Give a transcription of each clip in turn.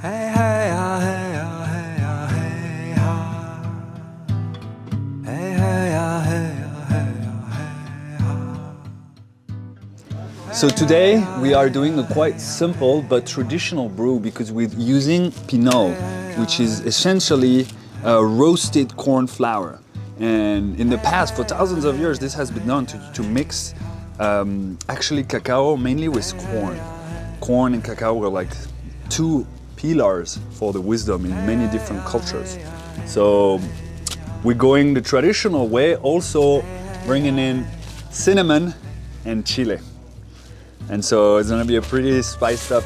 Hey, hey, ah, hey, ah, hey, ah, hey, ah. Hey, hey, ah, hey, ah, hey, ah, hey, ah. So today we are doing a quite simple but traditional brew because we're using Pinot, which is essentially roasted corn flour. And in the past, for thousands of years, this has been done to mix actually cacao mainly with corn. Corn and cacao were like two pillars for the wisdom in many different cultures. So we're going the traditional way, also bringing in cinnamon and chile. And so it's gonna be a pretty spiced up.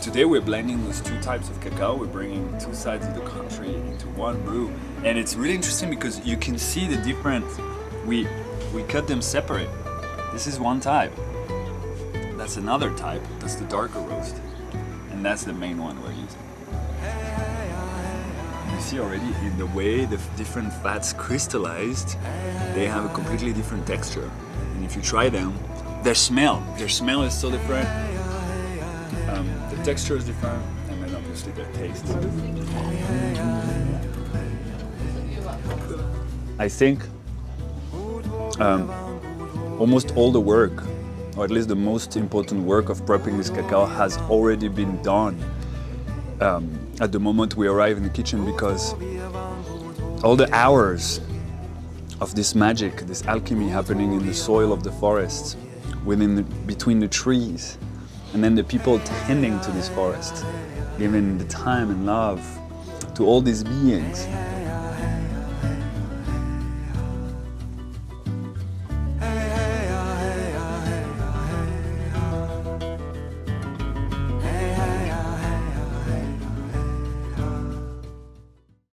Today we're blending those two types of cacao. We're bringing two sides of the country into one brew. And it's really interesting because you can see the difference. We cut them separate. This is one type. That's another type. That's the darker roast. And that's the main one we're using. You see already in the way the different fats crystallized, they have a completely different texture. And if you try them, their smell is so different. The texture is different, and then obviously their taste. I think almost all the work, or at least the most important work of prepping this cacao has already been done at the moment we arrive in the kitchen, because all the hours of this magic, this alchemy happening in the soil of the forest, between the trees, and then the people tending to this forest, giving the time and love to all these beings.